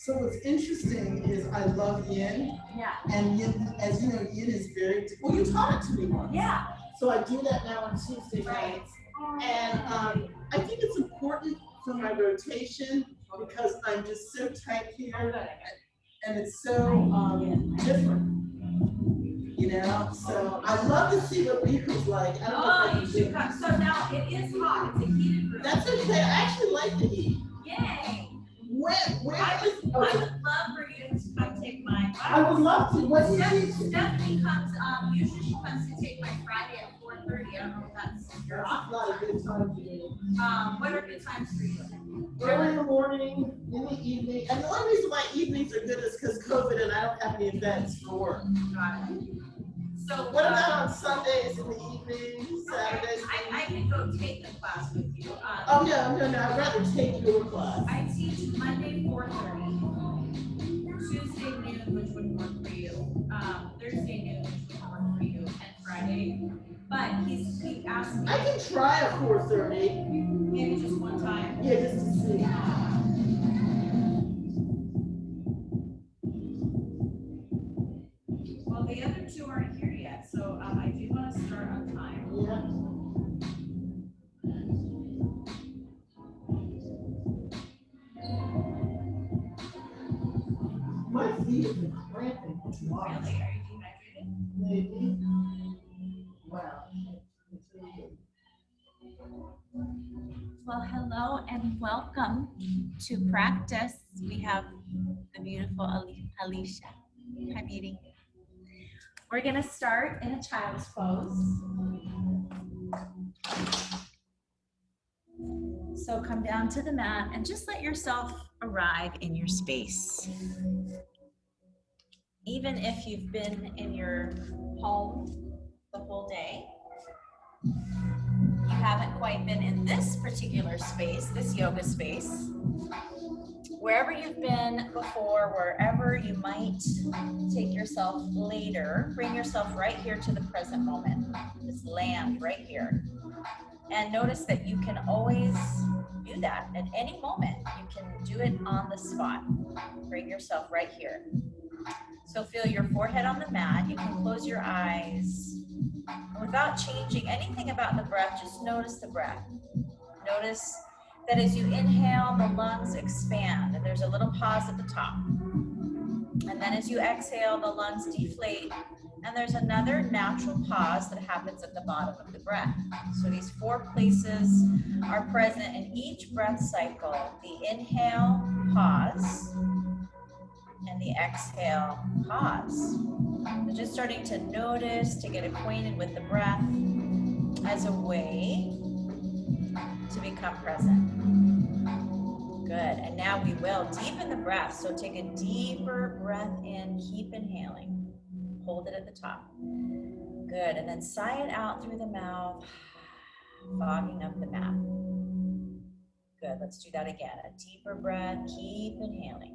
So what's interesting is I love yin. Yeah. And yin, as you know, yin is very, well, you taught it to me once. Yeah. So I do that now on Tuesday nights. And I think it's important for my rotation because I'm just so tight here. And it's so different. You know, so I'd love to see what Beaker's like. I don't know if you should come. So now it is hot. It's a heated room. That's okay. I actually like the heat. Yay. I would love for you to come take mine. I would love to. What Stephanie comes, usually she comes to take my Friday at 4:30. I don't know if that's your off. Not a good time for you. What are good times for you? Early in the morning, in the evening. And the only reason why evenings are good is because COVID and I don't have any events for work. Got it. So what about on Sundays in the evening, Saturdays? I can go take the class with you. Oh yeah, no, I'd rather take your class. I teach Monday 4:30, Tuesday noon, which would work for you, Thursday noon, which would work for you, and Friday. But he asked me. I can try at 4:30. Maybe just one time. Yeah, just to see. Well, the other two aren't here yet, so I do want to start on time. Yeah. My feet have been cramping. Really? Are you dehydrated? Maybe. Wow. Well, hello and welcome to practice. We have the beautiful Alicia. Hi, beauty. We're going to start in a child's pose. So come down to the mat and just let yourself arrive in your space. Even if you've been in your home the whole day, you haven't quite been in this particular space, this yoga space. Wherever you've been before, wherever you might take yourself later, bring yourself right here to the present moment. Just land right here. And notice that you can always do that at any moment. You can do it on the spot. Bring yourself right here. So feel your forehead on the mat. You can close your eyes. And without changing anything about the breath, just notice the breath. Notice that as you inhale, the lungs expand, and there's a little pause at the top. And then as you exhale, the lungs deflate, and there's another natural pause that happens at the bottom of the breath. So these four places are present in each breath cycle. The inhale, pause, and the exhale, pause. So just starting to notice, to get acquainted with the breath as a way to become present. Good, and now we will deepen the breath. So take a deeper breath in, keep inhaling. Hold it at the top. Good, and then sigh it out through the mouth, fogging up the mouth. Good, let's do that again. A deeper breath, keep inhaling.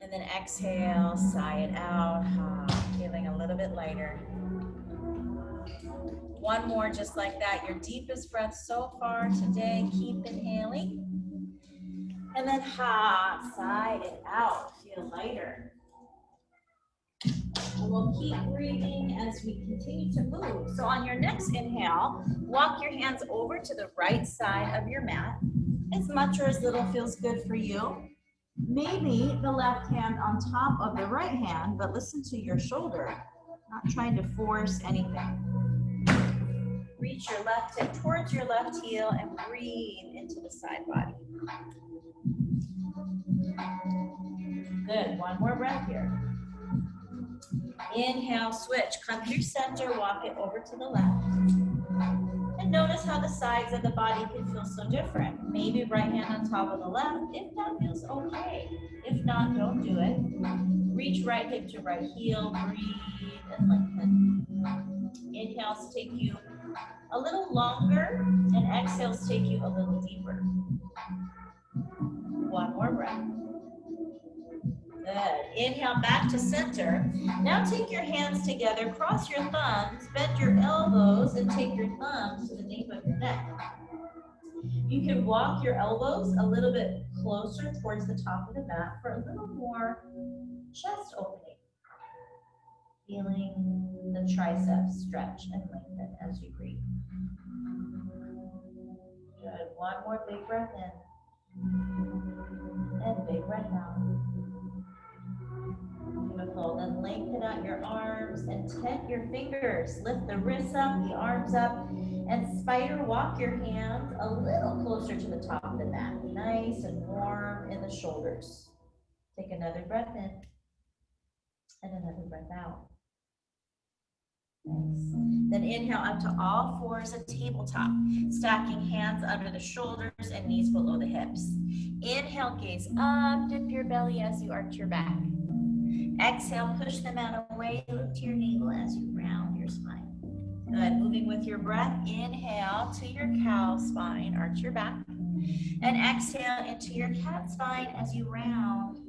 And then exhale, sigh it out, feeling a little bit lighter. One more just like that, your deepest breath so far today, keep inhaling. And then sigh it out, feel lighter. And we'll keep breathing as we continue to move. So on your next inhale, walk your hands over to the right side of your mat. As much or as little feels good for you. Maybe the left hand on top of the right hand, but listen to your shoulder, not trying to force anything. Reach your left hip towards your left heel and breathe into the side body. Good, one more breath here. Inhale, switch, come through center, walk it over to the left. And notice how the sides of the body can feel so different. Maybe right hand on top of the left, if that feels okay. If not, don't do it. Reach right hip to right heel, breathe and lengthen. Inhales take you a little longer, and exhales take you a little deeper. One more breath. Good. Inhale back to center. Now take your hands together, cross your thumbs, bend your elbows, and take your thumbs to the nape of your neck. You can walk your elbows a little bit closer towards the top of the mat for a little more chest opening. Feeling the triceps stretch and lengthen as you breathe. Good. One more big breath in. And big breath out. Beautiful. Then lengthen out your arms and tent your fingers. Lift the wrists up, the arms up, and spider walk your hands a little closer to the top of the mat. Nice and warm in the shoulders. Take another breath in and another breath out. Nice. Then inhale up to all fours at tabletop, stacking hands under the shoulders and knees below the hips. Inhale, gaze up, dip your belly as you arch your back. Exhale, push the mat away, lift your navel as you round your spine. Good, moving with your breath, inhale to your cow spine, arch your back. And exhale into your cat spine as you round.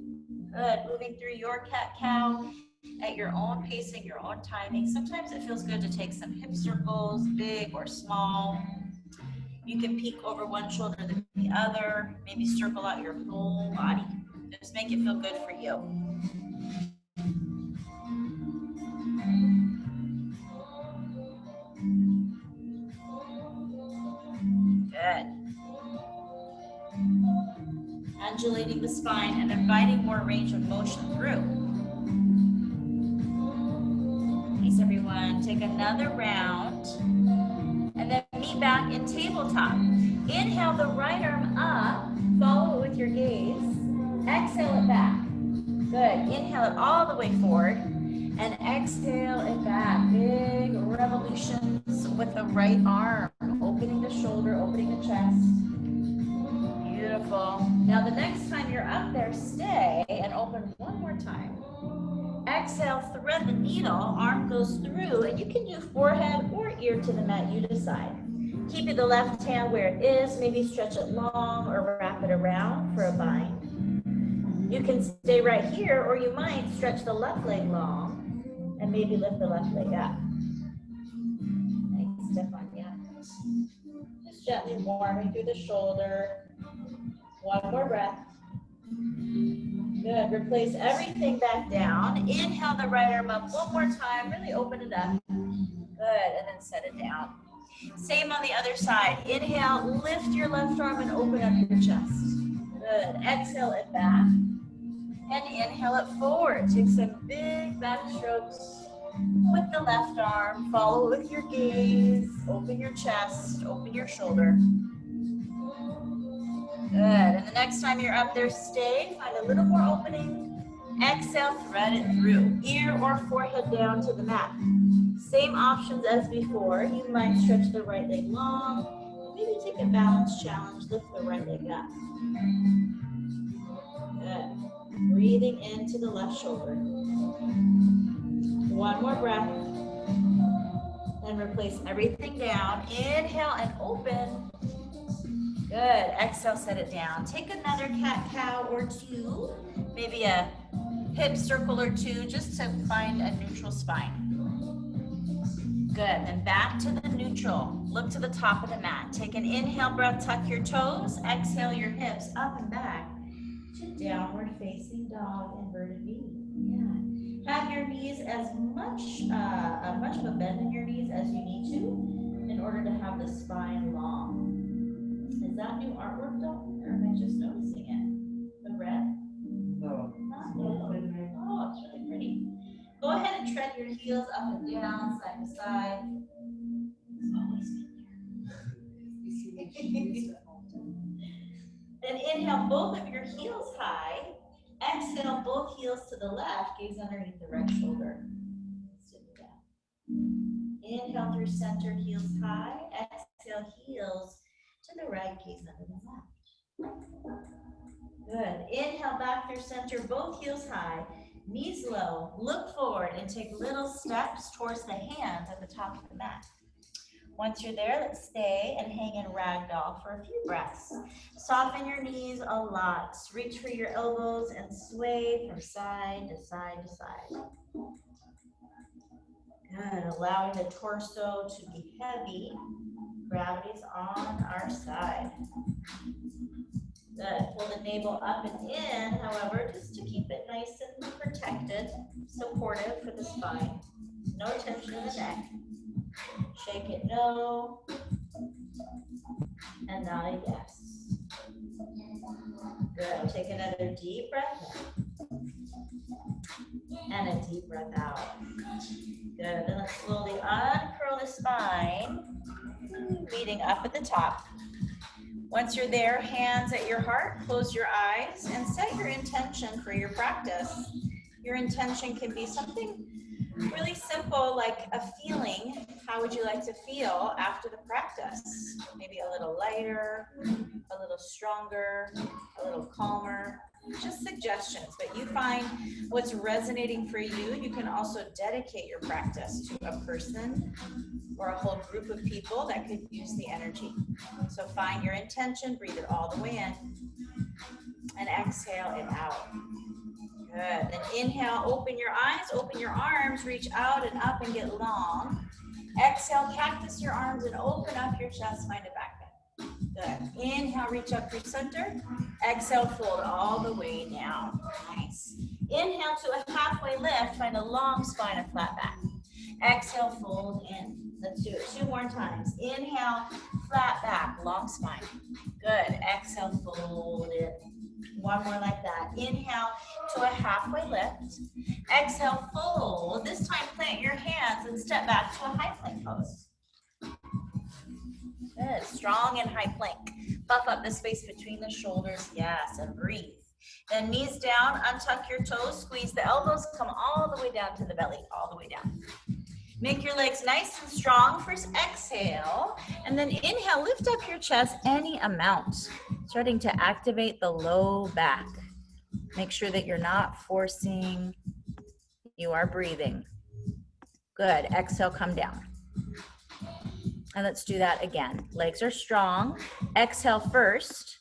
Good, moving through your cat-cow at your own pacing, your own timing. Sometimes it feels good to take some hip circles, big or small. You can peek over one shoulder than the other, maybe circle out your whole body. Just make it feel good for you. Good. Undulating the spine and inviting more range of motion through. Nice, everyone. Take another round. And then meet back in tabletop. Inhale the right arm up. Follow it with your gaze. Exhale it back. Good. Inhale it all the way forward. And exhale it back. Big revolutions with the right arm. Opening the shoulder, opening the chest. Beautiful. Now the next time you're up there, stay and open one more time. Exhale, thread the needle, arm goes through, and you can do forehead or ear to the mat, you decide. Keeping the left hand where it is, maybe stretch it long or wrap it around for a bind. You can stay right here, or you might stretch the left leg long and maybe lift the left leg up. Nice, step on, yeah. Just gently warming through the shoulder. One more breath. Good. Replace everything back down. Inhale the right arm up one more time. Really open it up. Good. And then set it down. Same on the other side. Inhale, lift your left arm and open up your chest. Good. Exhale it back. And inhale it forward. Take some big back strokes with the left arm. Follow with your gaze. Open your chest. Open your shoulder. Good, and the next time you're up there, stay, find a little more opening. Exhale, thread it through, ear or forehead down to the mat. Same options as before. You might stretch the right leg long, maybe take a balance challenge, lift the right leg up. Good, breathing into the left shoulder. One more breath. Then replace everything down. Inhale and open. Good. Exhale, set it down. Take another cat-cow or two, maybe a hip circle or two, just to find a neutral spine. Good. Then back to the neutral. Look to the top of the mat. Take an inhale breath, tuck your toes. Exhale your hips up and back to downward facing dog, inverted V. Yeah. Have your knees as much of a bend in your knees as you need to in order to have the spine long. Is that new artwork though? Or am I just noticing it? The red? No. Oh, it's really pretty. Go ahead and tread your heels up and down, side to side. It's always been there. Then inhale both of your heels high. Exhale both heels to the left, gaze underneath the right shoulder. Inhale through center, heels high. Exhale, heels to the right, gaze under the left. Good. Inhale back through center, both heels high, knees low. Look forward and take little steps towards the hands at the top of the mat. Once you're there, let's stay and hang in ragdoll for a few breaths. Soften your knees a lot. Reach for your elbows and sway from side to side to side. Good. Allowing the torso to be heavy. Gravity's on our side. Good. Pull the navel up and in, however, just to keep it nice and protected, supportive for the spine. No tension in the neck. Shake it no, and nod a yes. Good. Take another deep breath in. And a deep breath out. Good. Then let's slowly uncurl the spine, meeting up at the top. Once you're there, hands at your heart, close your eyes, and set your intention for your practice. Your intention can be something really simple, like a feeling. How would you like to feel after the practice? Maybe a little lighter, a little stronger, a little calmer. Just suggestions, but you find what's resonating for you. You can also dedicate your practice to a person or a whole group of people that could use the energy. So find your intention, breathe it all the way in, and exhale it out. Good. Then inhale, open your eyes, open your arms, reach out and up and get long. Exhale, cactus your arms and open up your chest, find a back bend. Good. Inhale, reach up through center. Exhale, fold all the way down. Nice. Inhale to a halfway lift, find a long spine and flat back. Exhale, fold in. Let's do it 2 more times. Inhale, flat back, long spine. Good. Exhale, fold in. 1 more like that. Inhale to a halfway lift. Exhale, fold. This time, plant your hands and step back to a high plank pose. Good. Strong and high plank. Puff up the space between the shoulders. Yes, and breathe. Then knees down, untuck your toes, squeeze the elbows, come all the way down to the belly, all the way down. Make your legs nice and strong. First exhale, and then inhale, lift up your chest any amount, starting to activate the low back. Make sure that you're not forcing, you are breathing. Good, exhale, come down. And let's do that again. Legs are strong. Exhale first.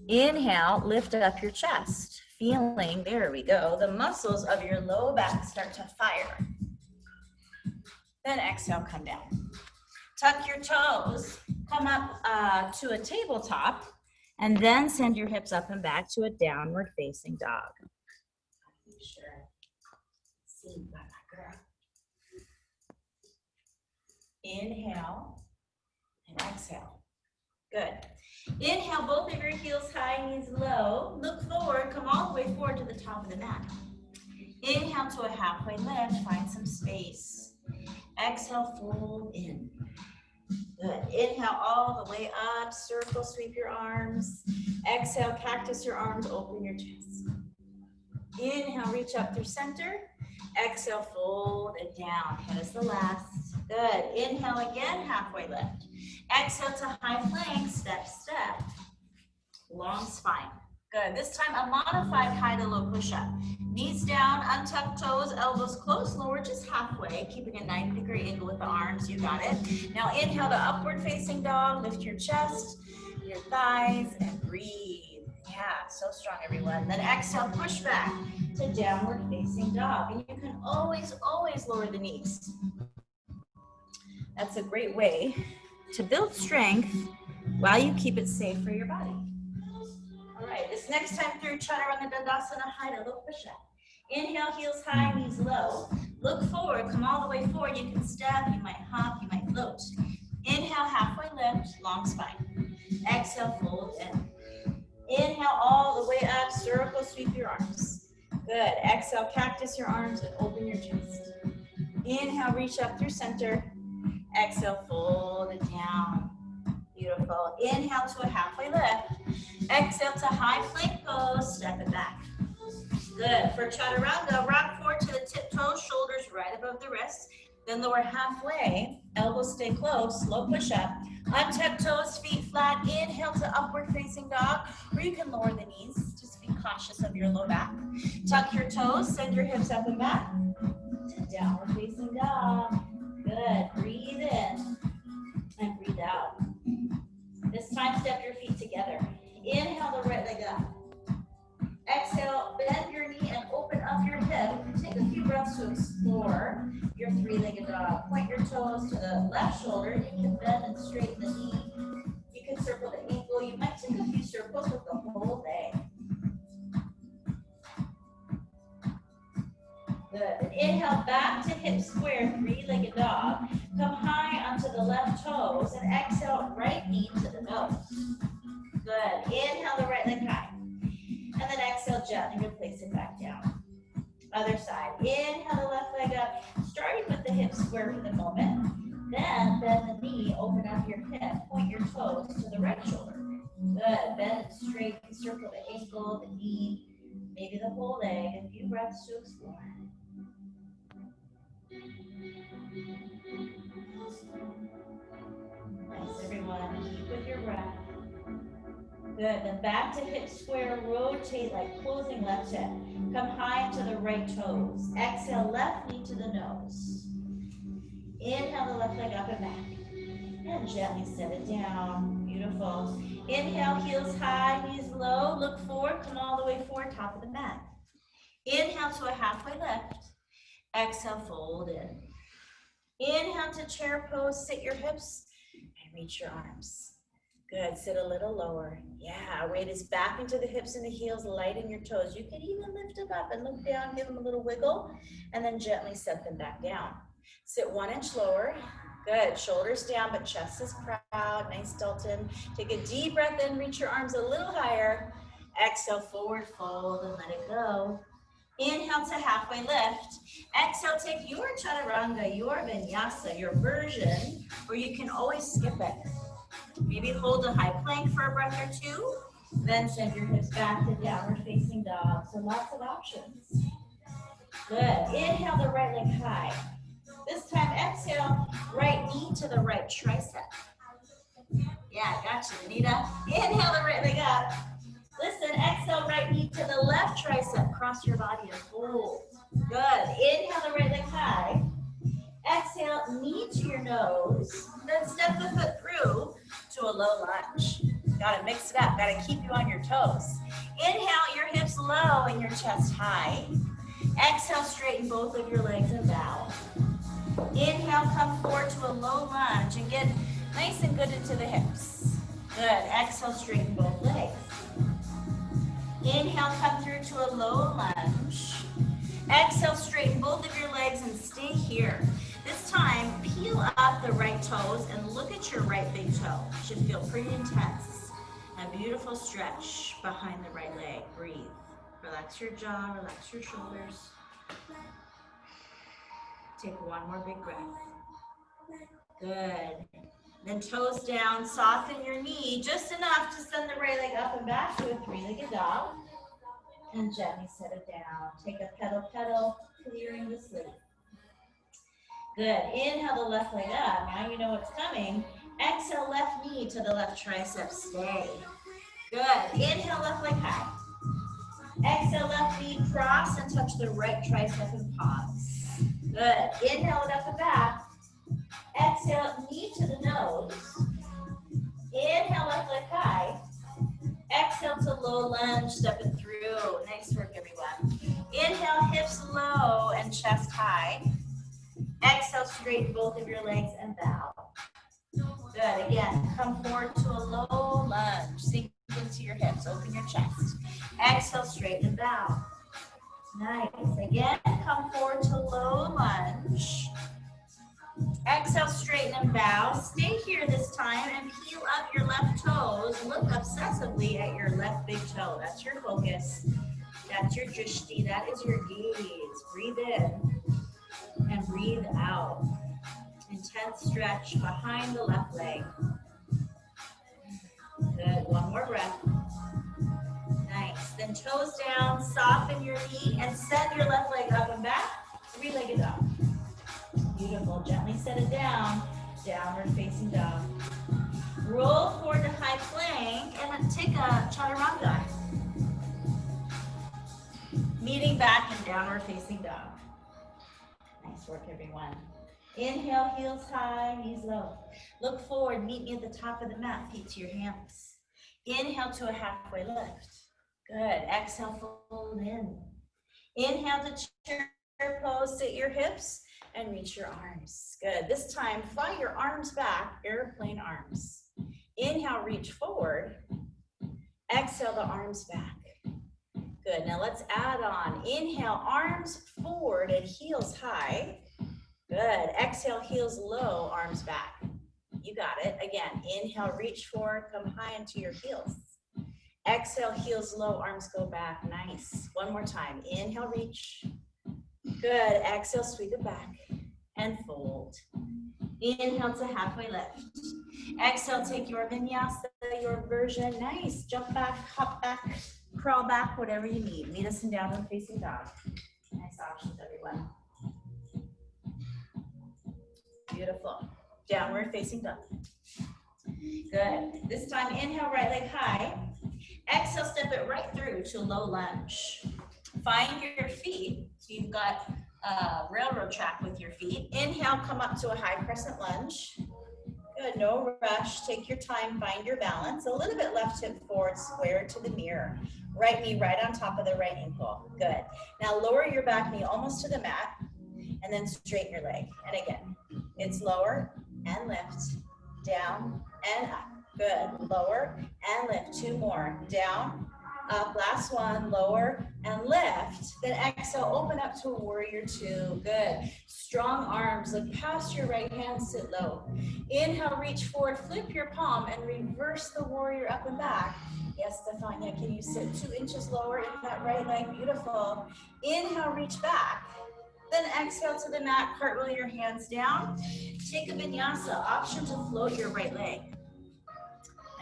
Inhale, lift up your chest. Feeling, there we go, the muscles of your low back start to fire. Then exhale, come down. Tuck your toes, come up to a tabletop, and then send your hips up and back to a downward facing dog. Sure. See, my girl. Inhale and exhale. Good. Inhale, both of your heels high, knees low. Look forward, come all the way forward to the top of the mat. Inhale to a halfway lift, find some space. Exhale, fold in. Good. Inhale all the way up, circle, sweep your arms. Exhale, cactus your arms, open your chest. Inhale, reach up through center. Exhale, fold it down. Here's the last. Good. Inhale again, halfway lift. Exhale to high plank, step, step. Long spine. Good. This time a modified high to low push-up. Knees down, untuck toes, elbows close, lower just halfway, keeping a 90-degree angle with the arms. You got it. Now inhale to upward facing dog. Lift your chest, your thighs, and breathe. Yeah, so strong, everyone. Then exhale, push back to downward facing dog. And you can always, always lower the knees. That's a great way to build strength while you keep it safe for your body. All right, this next time through, Chaturanga Dandasana, high to low push-up. Inhale, heels high, knees low. Look forward, come all the way forward. You can step, you might hop, you might float. Inhale, halfway lift, long spine. Exhale, fold in. Inhale all the way up, circle, sweep your arms. Good. Exhale, cactus your arms and open your chest. Inhale, reach up through center. Exhale, fold it down. Beautiful. Inhale to a halfway lift. Exhale to high plank pose, step it back. Good. For Chaturanga, rock forward to the tiptoes, shoulders right above the wrists. Then lower halfway, elbows stay close, slow push up. Untuck toes, feet flat. Inhale to upward facing dog, or you can lower the knees. Just be cautious of your low back. Tuck your toes, send your hips up and back to downward facing dog. Good. Breathe in and breathe out. This time, step your feet together. Inhale the right leg up. Exhale, bend your knee and open up your hip. Take a few breaths to explore your three-legged dog. Point your toes to the left shoulder. You can bend and straighten the knee. You can circle the ankle. You might take a few circles with the Good. And inhale back to hip square, three-legged dog. Come high onto the left toes and exhale right knee to the nose. Good. Inhale the right leg high. And then exhale gently, replace it back down. Other side. Inhale the left leg up, starting with the hip square for the moment. Then bend the knee, open up your hip, point your toes to the right shoulder. Good. Bend it straight, circle the ankle, the knee, maybe the whole leg. A few breaths to explore. Nice, everyone. Keep with your breath. Good. Then back to hip square. Rotate like closing left hip. Come high to the right toes. Exhale, left knee to the nose. Inhale the left leg up and back. And gently set it down. Beautiful. Inhale, heels high, knees low. Look forward. Come all the way forward, top of the mat. Inhale to a halfway lift. Exhale, fold in. Inhale to chair pose. Sit your hips and reach your arms. Good. Sit a little lower. Yeah. Weight is back into the hips and the heels. Lighten your toes. You can even lift them up and look down. Give them a little wiggle. And then gently set them back down. Sit 1 inch lower. Good. Shoulders down, but chest is proud. Nice, Dalton. Take a deep breath in. Reach your arms a little higher. Exhale, forward fold and let it go. Inhale to halfway lift. Exhale, take your chaturanga, your vinyasa, your version, or you can always skip it. Maybe hold a high plank for a breath or two. Then send your hips back to downward facing dog. So lots of options. Good. Inhale the right leg high. This time, exhale, right knee to the right tricep. Yeah, gotcha, Anita. Inhale the right leg up. Listen, exhale, right knee to the left tricep. Cross your body and fold. Good. Inhale the right leg high. Exhale, knee to your nose. Then step the foot through to a low lunge. Gotta mix it up. Gotta keep you on your toes. Inhale, your hips low and your chest high. Exhale, straighten both of your legs and bow. Inhale, come forward to a low lunge and get nice and good into the hips. Good. Exhale, straighten both legs. Inhale, come through to a low lunge. Exhale, straighten both of your legs and stay here. This time, peel up the right toes and look at your right big toe. Should feel pretty intense. A beautiful stretch behind the right leg. Breathe. Relax your jaw, relax your shoulders. Take one more big breath. Good. Then toes down, soften your knee just enough to send the right leg up and back to a three-legged dog. And gently set it down. Take a pedal, clearing the sleep. Good. Inhale the left leg up. Now you know what's coming. Exhale, left knee to the left tricep. Stay. Good. Inhale, left leg high. Exhale, left knee, cross and touch the right tricep and pause. Good. Inhale it up and back. Exhale, knee to the nose. Inhale, left leg high. Exhale to low lunge, step it through. Nice work, everyone. Inhale, hips low and chest high. Exhale, straighten both of your legs and bow. Good. Again, come forward to a low lunge. Sink into your hips, open your chest. Exhale, straighten and bow. Nice. Again, come forward to low lunge. Exhale, straighten and bow. Stay here this time and peel up your left toes. Look obsessively at your left big toe. That's your focus. That's your drishti. That is your gaze. Breathe in and breathe out. Intense stretch behind the left leg. Good. One more breath. Nice. Then toes down, soften your knee, and send your left leg up and back. Three-legged dog. Beautiful. Gently set it down. Downward facing dog. Roll forward to high plank and take a chaturanga. Meeting back and downward facing dog. Nice work, everyone. Inhale, heels high, knees low. Look forward, meet me at the top of the mat, feet to your hands. Inhale to a halfway lift. Good. Exhale, fold in. Inhale to chair pose, sit your hips and reach your arms. Good. This time, fly your arms back, airplane arms. Inhale, reach forward. Exhale, the arms back. Good, now let's add on. Inhale, arms forward and heels high. Good, exhale, heels low, arms back. You got it. Again, inhale, reach forward, come high into your heels. Exhale, heels low, arms go back. Nice. One more time. Inhale, reach. Good. Exhale, sweep it back and fold. Inhale to halfway lift. Exhale, take your vinyasa, your version. Nice. Jump back, hop back, crawl back, whatever you need. Meet us in downward facing dog. Nice options, everyone. Beautiful. Downward facing dog. Good. This time, inhale, right leg high. Exhale, step it right through to low lunge. Find your feet. So you've got a railroad track with your feet. Inhale, come up to a high crescent lunge. Good, no rush. Take your time, find your balance. A little bit left hip forward, square to the mirror. Right knee right on top of the right ankle. Good. Now lower your back knee almost to the mat and then straighten your leg. And again, it's lower and lift, down and up. Good, lower and lift. Two more, down, up, last one, lower and lift. Then exhale, open up to a warrior two. Good. Strong arms, look past your right hand, sit low. Inhale, reach forward, flip your palm and reverse the warrior up and back. Yes, Stefania, can you sit 2 inches lower in that right leg? Beautiful. Inhale, reach back. Then exhale to the mat, cartwheel your hands down. Take a vinyasa, option to float your right leg.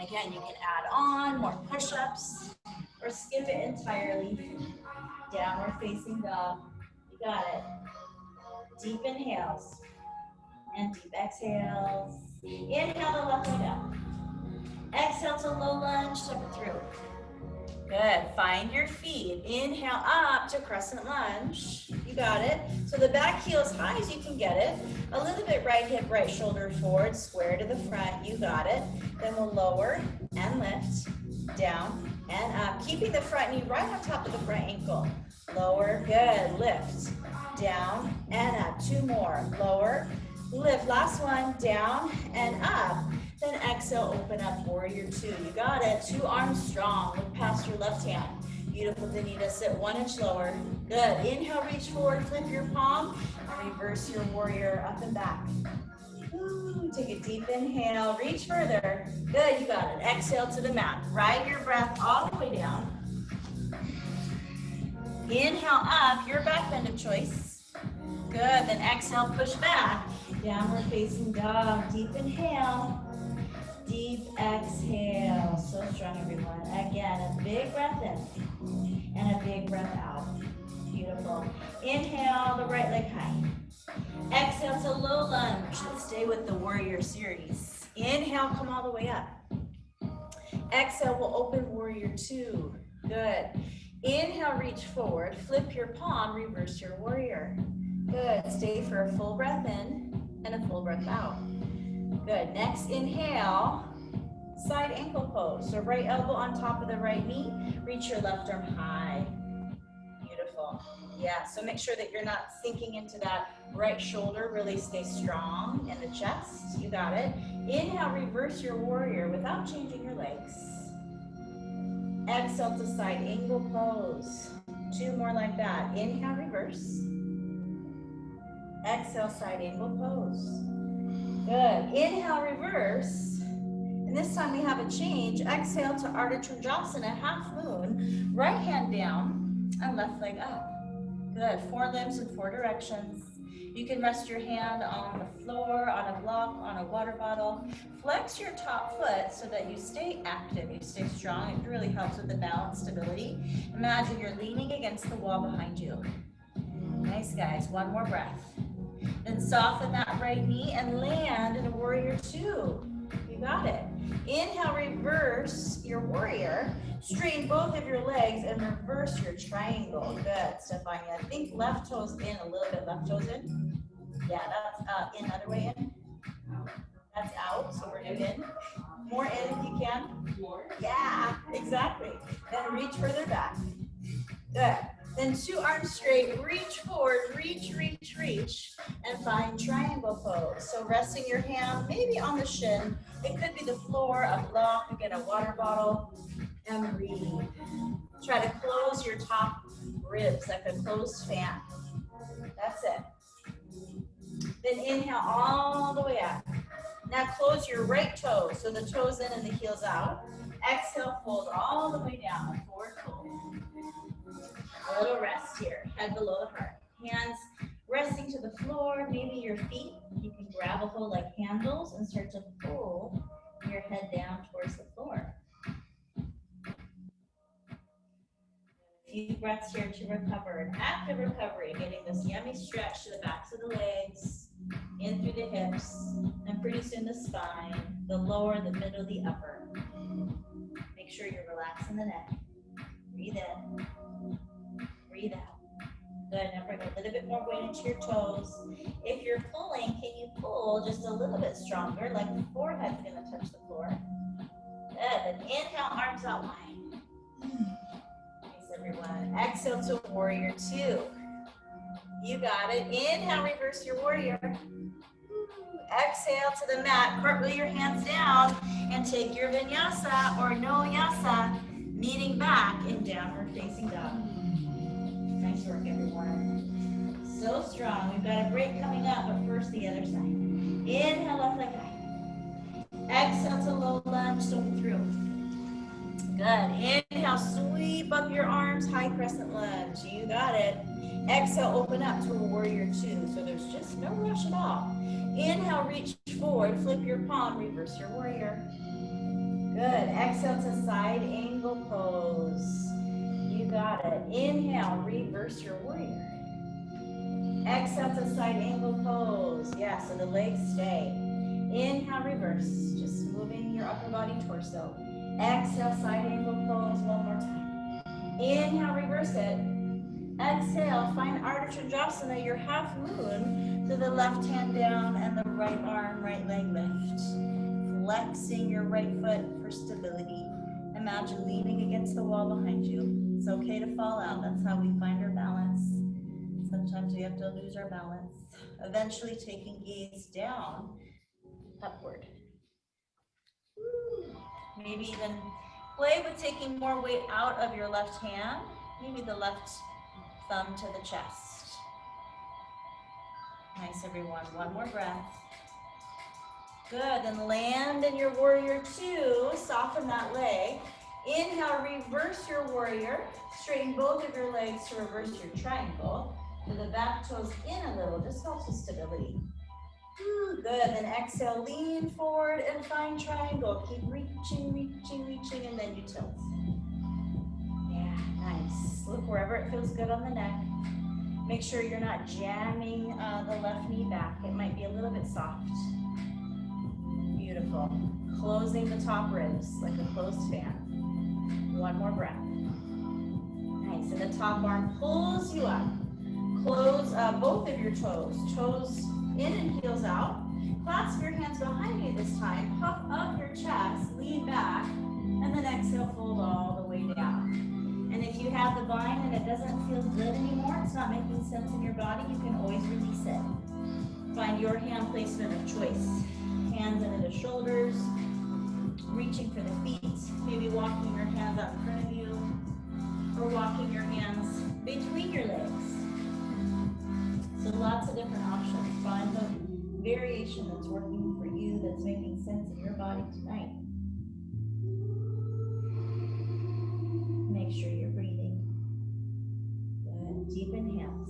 Again, you can add on more push-ups or skip it entirely. Downward facing dog. You got it. Deep inhales and deep exhales. Inhale the left leg up. Exhale to low lunge, step it through. Good, find your feet. Inhale up to crescent lunge. You got it. So the back heel as high as you can get it. A little bit right hip, right shoulder forward, square to the front. You got it. Then we'll lower and lift, down and up. Keeping the front knee right on top of the front ankle. Lower, good, lift, down and up. 2 more, lower, lift. Last one, down and up. Then exhale, open up, warrior two. You got it. 2 arms strong. Look past your left hand. Beautiful, Danita. Sit 1 inch lower. Good. Inhale, reach forward, flip your palm, and reverse your warrior up and back. Ooh, take a deep inhale, reach further. Good, you got it. Exhale to the mat. Ride your breath all the way down. Inhale up, your back bend of choice. Good, then exhale, push back. Downward facing dog. Deep inhale. Deep exhale. So strong, everyone. Again, a big breath in and a big breath out. Beautiful. Inhale, the right leg high. Exhale to low lunge. Let's stay with the warrior series. Inhale, come all the way up. Exhale, we'll open warrior two. Good. Inhale, reach forward. Flip your palm, reverse your warrior. Good. Stay for a full breath in and a full breath out. Good. Next, inhale, side ankle pose. So right elbow on top of the right knee. Reach your left arm high. Beautiful. Yeah, so make sure that you're not sinking into that right shoulder. Really stay strong in the chest. You got it. Inhale, reverse your warrior without changing your legs. Exhale to side angle pose. 2 more like that. Inhale, reverse. Exhale, side angle pose. Good. Inhale, reverse. And this time we have a change. Exhale to Ardha Chandrasana, half moon. Right hand down and left leg up. Good. 4 limbs in 4 directions. You can rest your hand on the floor, on a block, on a water bottle. Flex your top foot so that you stay active, you stay strong. It really helps with the balance, stability. Imagine you're leaning against the wall behind you. Nice, guys. 1 more breath. Then soften that right knee and land in a warrior two. You got it. Inhale, reverse your warrior. Straighten both of your legs and reverse your triangle. Good, Stefania. Think left toes in, a little bit left toes in. Yeah, that's in, other way in. That's out, so we're in. More in if you can. Yeah, exactly. Then reach further back. Good. Then 2 arms straight, reach forward, reach, reach, reach, and find triangle pose. So resting your hand maybe on the shin. It could be the floor, a block, again, a water bottle. and breathe. Try to close your top ribs like a closed fan. That's it. Then inhale all the way up. Now close your right toes, so the toes in and the heels out. Exhale, fold all the way down, forward fold. A little rest here, head below the heart. Hands resting to the floor, maybe your feet. You can grab a hold like handles and start to pull your head down towards the floor. A few breaths here to recover. An active recovery, getting this yummy stretch to the backs of the legs, in through the hips, and pretty soon the spine, the lower, the middle, the upper. Make sure you're relaxing the neck. Breathe in, breathe out. Good, now bring a little bit more weight into your toes. If you're pulling, can you pull just a little bit stronger, like the forehead's gonna touch the floor? Good, then inhale, arms out wide. Thanks everyone. Exhale to warrior two. You got it. Inhale, reverse your warrior. Exhale to the mat, cartwheel your hands down, and take your vinyasa or no yasa, kneading back in downward facing dog. Nice work, everyone. So strong. We've got a break coming up, but first the other side. Inhale, left leg high. Exhale to low lunge, so through. Good. Inhale, sweep up your arms, high crescent lunge. You got it. Exhale, open up to a warrior two, so there's just no rush at all. Inhale, reach forward, flip your palm, reverse your warrior. Good. Exhale to side angle pose. You got it. Inhale, reverse your warrior. Exhale to side angle pose. Yeah, so the legs stay. Inhale, reverse. Just moving your upper body torso. Exhale, side angle pose one more time. Inhale, reverse it. Exhale, find Ardha Chandrasana, your half moon, to the left hand down and the right arm, right leg lift. Flexing your right foot for stability. Imagine leaning against the wall behind you. It's okay to fall out. That's how we find our balance. Sometimes we have to lose our balance. Eventually taking gaze down, upward. Maybe even play with taking more weight out of your left hand. Maybe the left thumb to the chest. Nice, everyone. One more breath. Good, then land in your warrior two, soften that leg. Inhale, reverse your warrior. Straighten both of your legs to reverse your triangle. So the back toes in a little, just helps with stability. Good, then exhale, lean forward and find triangle. Keep reaching, reaching, reaching, and then you tilt. Yeah, nice. Look wherever it feels good on the neck. Make sure you're not jamming the left knee back. It might be a little bit soft. Beautiful. Closing the top ribs like a closed fan. One more breath. Nice. And the top arm pulls you up. Close both of your toes. Toes in and heels out. Clasp your hands behind you this time. Puff up your chest. Lean back. And then exhale, fold all the way down. And if you have the bind and it doesn't feel good anymore, it's not making sense in your body, you can always release it. Find your hand placement of choice. Hands under the shoulders, reaching for the feet, maybe walking your hands out in front of you, or walking your hands between your legs. So lots of different options. Find the variation that's working for you, that's making sense in your body tonight. Make sure you're breathing. Good. Deep inhales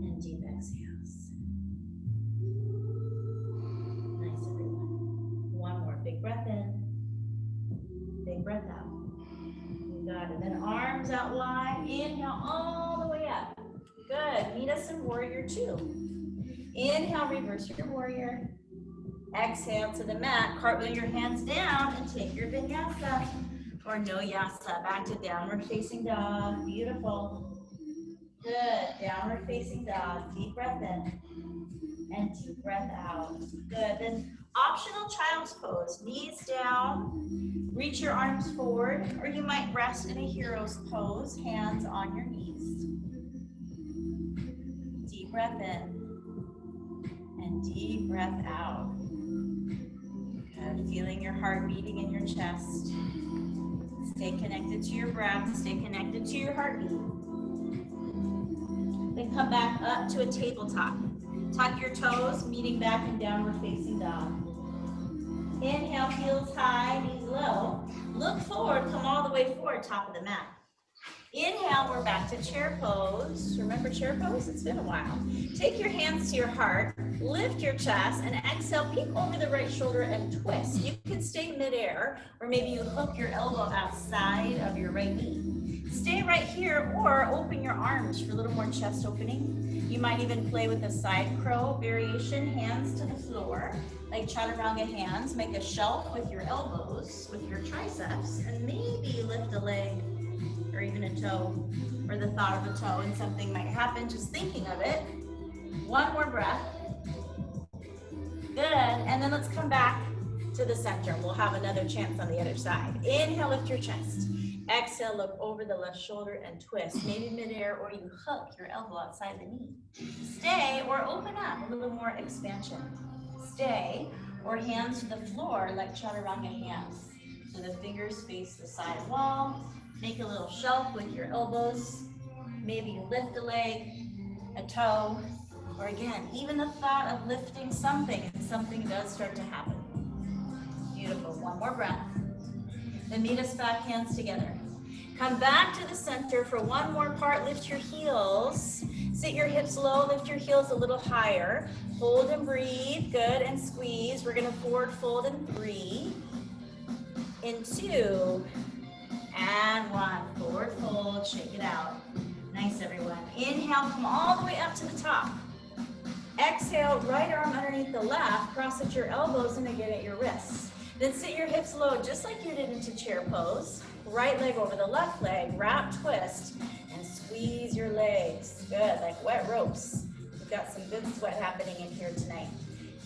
and deep exhales. Nice, everyone. One more. Big breath in. Big breath out. You got it. Then arms out wide. Inhale all the way up. Good. Meet us in warrior two. Inhale, reverse your warrior. Exhale to the mat. Cartwheel your hands down and take your vinyasa. Or no yasa, back to downward facing dog. Beautiful. Good. Downward facing dog. Deep breath in and deep breath out. Good. Then optional child's pose. Knees down. Reach your arms forward, or you might rest in a hero's pose. Hands on your knees. Deep breath in and deep breath out. Good. Feeling your heart beating in your chest. Stay connected to your breath. Stay connected to your heartbeat. Then come back up to a tabletop. Tuck your toes, meeting back in downward facing dog. Inhale, heels high, knees low. Look forward, come all the way forward, top of the mat. Inhale, we're back to chair pose. Remember chair pose? It's been a while. Take your hands to your heart, lift your chest, and exhale, peek over the right shoulder and twist. You can stay midair, or maybe you hook your elbow outside of your right knee. Stay right here, or open your arms for a little more chest opening. You might even play with a side crow variation, hands to the floor, like chaturanga hands. Make a shelf with your elbows, with your triceps, and maybe lift a leg or even a toe, or the thought of a toe, and something might happen just thinking of it. One more breath. Good, and then let's come back to the center. We'll have another chance on the other side. Inhale, lift your chest. Exhale, look over the left shoulder and twist, maybe midair, or you hook your elbow outside the knee. Stay or open up, a little more expansion. Stay or hands to the floor like chaturanga hands. So the fingers face the side wall. Make a little shelf with your elbows. Maybe you lift a leg, a toe, or again, even the thought of lifting something, and something does start to happen. Beautiful, one more breath. Then meet us back, hands together. Come back to the center for one more part. Lift your heels. Sit your hips low, lift your heels a little higher. Hold and breathe, good, and squeeze. We're gonna forward fold in 3, in 2, and 1. Forward fold, shake it out. Nice, everyone. Inhale, come all the way up to the top. Exhale, right arm underneath the left, cross at your elbows and again at your wrists. Then sit your hips low, just like you did into chair pose. Right leg over the left leg, wrap, twist, and squeeze your legs. Good, like wet ropes. We've got some good sweat happening in here tonight.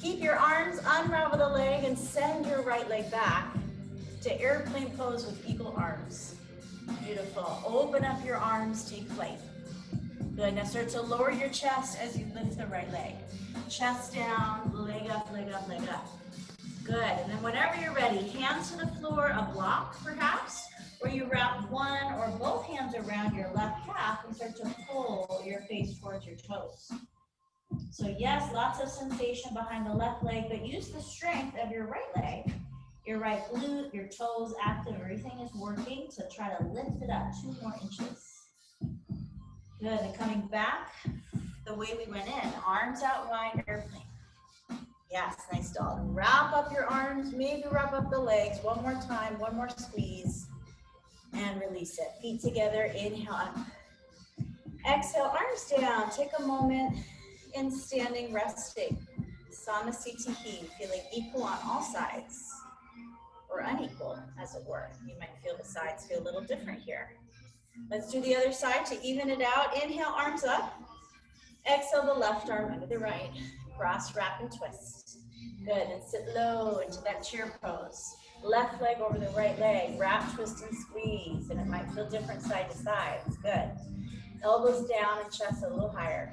Keep your arms, unravel the leg, and send your right leg back to airplane pose with eagle arms. Beautiful. Open up your arms, take flight. Good. Now start to lower your chest as you lift the right leg. Chest down, leg up, leg up, leg up. Good. And then whenever you're ready, hands to the floor, a block perhaps, or you wrap one or both hands around your left calf and start to pull your face towards your toes. So yes, lots of sensation behind the left leg, but use the strength of your right leg. Your right glute, your toes active, everything is working to try to lift it up 2 more inches. Good, and coming back the way we went in, arms out wide, airplane. Yes, nice dog. Wrap up your arms, maybe wrap up the legs. One more time, one more squeeze, and release it. Feet together, inhale up. Exhale, arms down. Take a moment in standing, resting. Samasthiti, feeling equal on all sides. Or unequal, as it were. You might feel the sides feel a little different here. Let's do the other side to even it out. Inhale, arms up. Exhale, the left arm under the right. Cross, wrap, and twist. Good, and sit low into that chair pose. Left leg over the right leg. Wrap, twist, and squeeze. And it might feel different side to side. It's good. Elbows down and chest a little higher.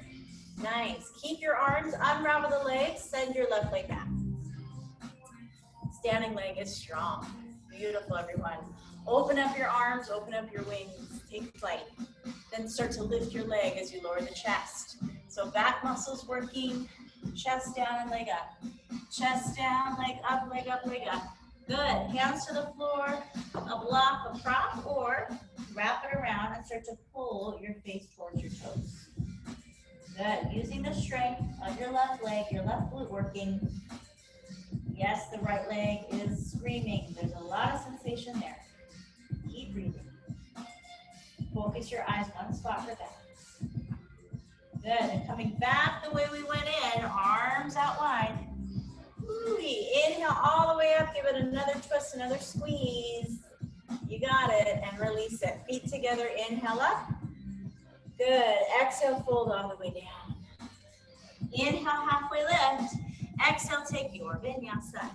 Nice. Keep your arms, unravel the legs, send your left leg back. Standing leg is strong. Beautiful, everyone. Open up your arms, open up your wings, take flight. Then start to lift your leg as you lower the chest. So back muscles working, chest down and leg up. Chest down, leg up, leg up, leg up. Good, hands to the floor, a block, a prop, or wrap it around and start to pull your face towards your toes. Good, using the strength of your left leg, your left glute working. Yes, the right leg is screaming. There's a lot of sensation there. Keep breathing. Focus your eyes one spot for that. Good, and coming back the way we went in, arms out wide. Ooh-wee. Inhale all the way up, give it another twist, another squeeze. You got it, and release it. Feet together, inhale up. Good, exhale, fold all the way down. Inhale, halfway lift. Exhale, take your vinyasa.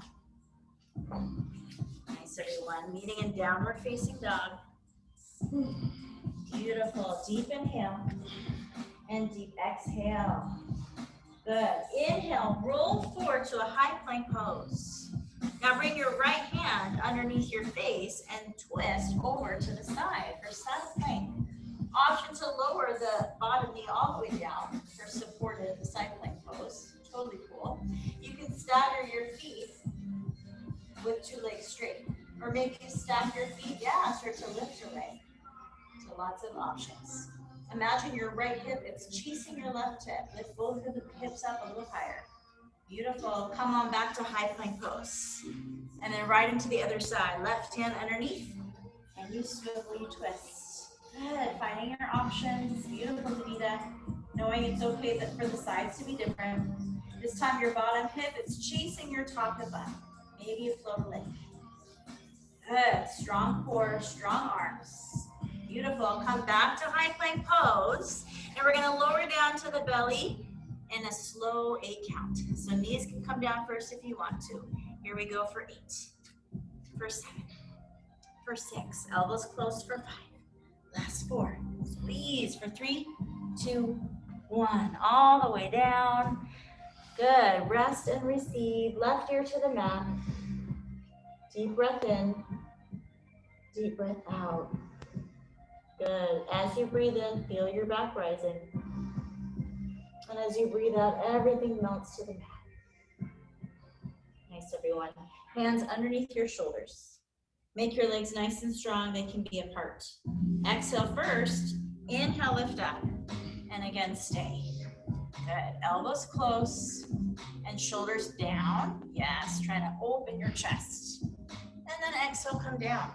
Nice, everyone. Meeting in downward facing dog. Beautiful. Deep inhale and deep exhale. Good. Inhale, roll forward to a high plank pose. Now bring your right hand underneath your face and twist over to the side for side plank. Option to lower the bottom knee all the way down for supported side plank pose. Totally cool. You can stagger your feet with 2 legs straight. Or maybe you stack your feet, yeah, start to lift your leg. So lots of options. Imagine your right hip, it's chasing your left hip. Lift both of the hips up a little higher. Beautiful. Come on back to high plank pose. And then right into the other side. Left hand underneath. And you swivel, you twist. Good. Finding your options. Beautiful, Davida. Knowing it's okay for the sides to be different. This time your bottom hip is chasing your top hip up. Maybe you float a leg. Good. Strong core, strong arms. Beautiful. Come back to high plank pose. And we're going to lower down to the belly in a slow 8 count. So knees can come down first if you want to. Here we go for 8, for 7, for 6. Elbows close for 5. Last 4. Squeeze for 3, 2, 1. All the way down. Good. Rest and receive. Left ear to the mat. Deep breath in. Deep breath out. Good. As you breathe in, feel your back rising. And as you breathe out, everything melts to the mat. Nice, everyone. Hands underneath your shoulders. Make your legs nice and strong. They can be apart. Exhale first. Inhale, lift up. And again, stay. Good. Elbows close and shoulders down. Yes, trying to open your chest. And then exhale, come down.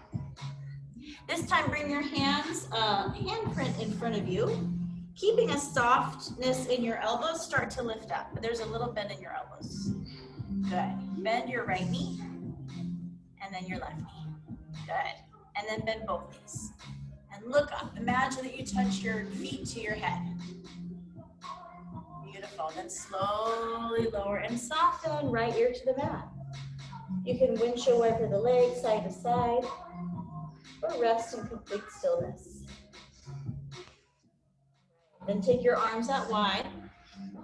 This time, bring your hands, handprint in front of you. Keeping a softness in your elbows, start to lift up. But there's a little bend in your elbows. Good. Bend your right knee and then your left knee. Good. And then bend both knees. And look up. Imagine that you touch your feet to your head. Beautiful. Then slowly lower and soften right ear to the mat. You can windshield wiper the legs side to side or rest in complete stillness. Then take your arms out wide.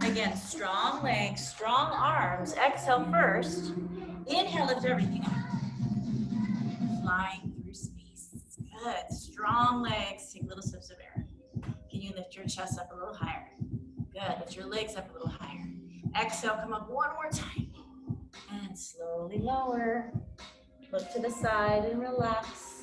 Again, strong legs, strong arms. Exhale first. Inhale, lift everything up. Flying through space. Good. Strong legs. Take little sips of air. Can you lift your chest up a little higher? Good. Lift your legs up a little higher. Exhale, come up one more time. And slowly lower. Look to the side and relax.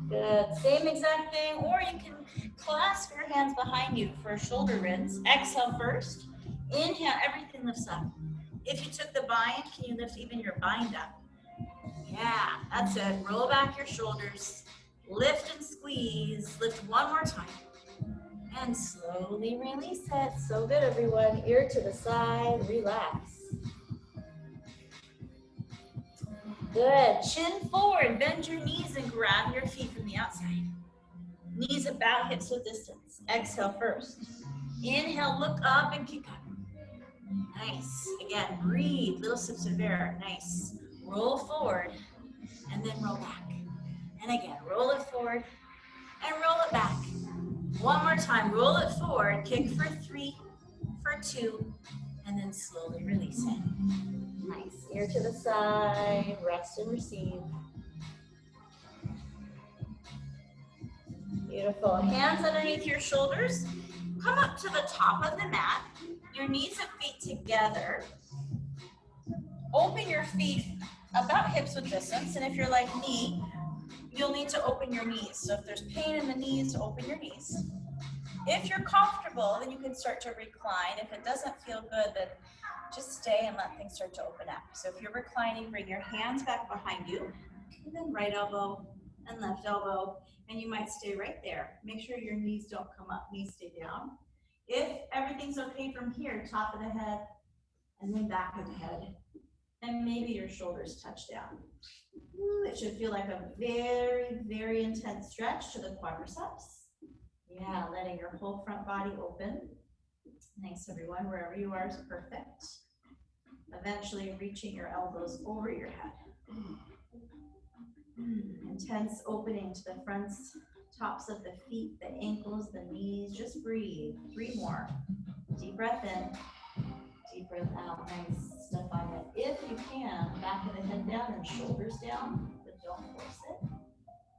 Good. Same exact thing, or you can clasp your hands behind you for a shoulder rinse. Exhale first. Inhale, everything lifts up. If you took the bind, can you lift even your bind up? Yeah, that's it. Roll back your shoulders. Lift and squeeze. Lift one more time. And slowly release it. So good, everyone. Ear to the side. Relax. Good. Chin forward. Bend your knees and grab your feet from the outside. Knees about, hips with distance. Exhale first. Inhale, look up and kick up. Nice. Again, breathe. Little sips of air. Nice. Roll forward and then roll back. And again, roll it forward and roll it back. One more time. Roll it forward. Kick for 3, for 2, and then slowly release it. Nice. Ear to the side. Rest and receive. Beautiful. Hands underneath your shoulders. Come up to the top of the mat. Your knees and feet together. Open your feet about hips with distance. And if you're like me, you'll need to open your knees. So if there's pain in the knees, open your knees. If you're comfortable, then you can start to recline. If it doesn't feel good, then just stay and let things start to open up. So if you're reclining, bring your hands back behind you. And then right elbow and left elbow. And you might stay right there. Make sure your knees don't come up, knees stay down. If everything's okay from here, top of the head and then back of the head. And maybe your shoulders touch down. It should feel like a very, very intense stretch to the quadriceps. Yeah, letting your whole front body open. Nice, everyone. Wherever you are is perfect. Eventually reaching your elbows over your head. Intense opening to the fronts, tops of the feet, the ankles, the knees. Just breathe. 3 more. Deep breath in. Deep breath out, nice stuff on it. If you can, back of the head down and shoulders down, but don't force it.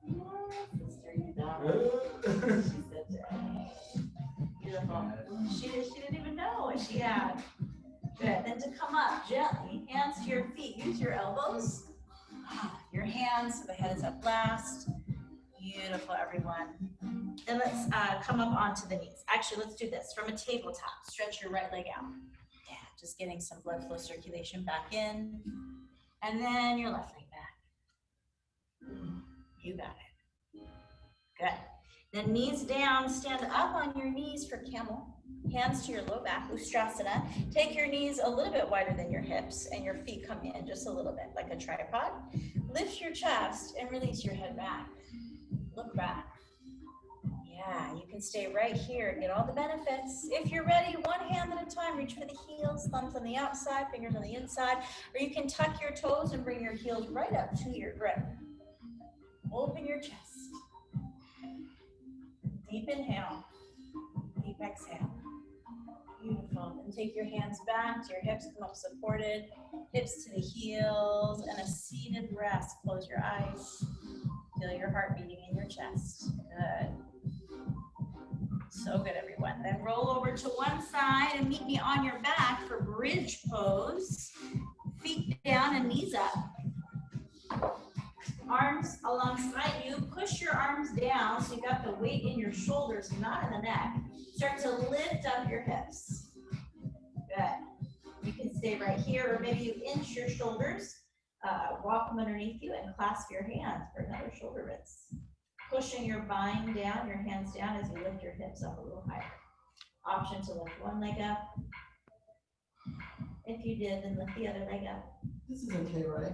Yes, sister, you got it. She said, dang. Beautiful. She didn't even know what she had. Good. Then to come up gently, hands to your feet. Use your elbows. Your hands so the head is up last. Beautiful, everyone. Then let's come up onto the knees. Actually, let's do this from a tabletop. Stretch your right leg out. Yeah, just getting some blood flow circulation back in. And then your left leg back. You got it. Good. Then knees down, stand up on your knees for camel. Hands to your low back, Ustrasana. Take your knees a little bit wider than your hips and your feet come in just a little bit like a tripod. Lift your chest and release your head back. Look back. Yeah, you can stay right here, get all the benefits. If you're ready, one hand at a time, reach for the heels, thumbs on the outside, fingers on the inside, or you can tuck your toes and bring your heels right up to your grip. Open your chest. Deep inhale, deep exhale. Beautiful. And take your hands back to your hips, come up supported, hips to the heels, and a seated rest. Close your eyes. Feel your heart beating in your chest. Good. So good, everyone. Then roll over to one side and meet me on your back for bridge pose. Feet down and knees up. Arms alongside you. Push your arms down so you got the weight in your shoulders, not in the neck. Start to lift up your hips. Good. You can stay right here, or maybe you inch your shoulders, walk them underneath you, and clasp your hands for another shoulder rinse. Pushing your bind down, your hands down as you lift your hips up a little higher. Option to lift one leg up. If you did, then lift the other leg up. This is okay, right?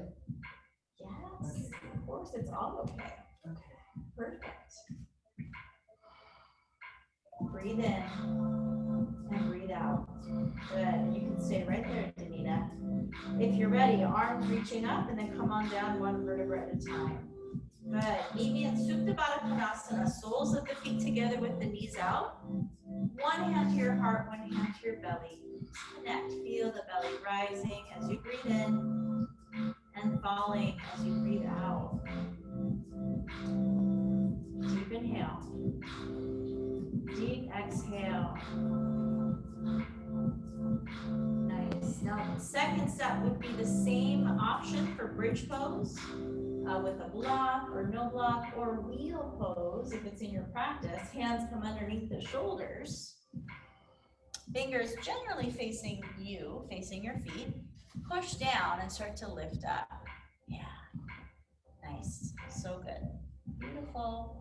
Yes, Okay. of course, it's all okay. Okay. Perfect. Breathe in and breathe out. Good. You can stay right there, Danita. If you're ready, arms reaching up and then come on down one vertebra at a time. Good. Meet me in Supta Baddha Konasana. Soles of the feet together with the knees out. One hand to your heart, one hand to your belly. Connect. Feel the belly rising as you breathe in and falling as you breathe out. Deep inhale. Deep exhale. Nice. Now, the second step would be the same option for bridge pose with a block or no block, or wheel pose if it's in your practice. Hands come underneath the shoulders. Fingers generally facing you, facing your feet. Push down and start to lift up. Yeah. Nice. So good. Beautiful.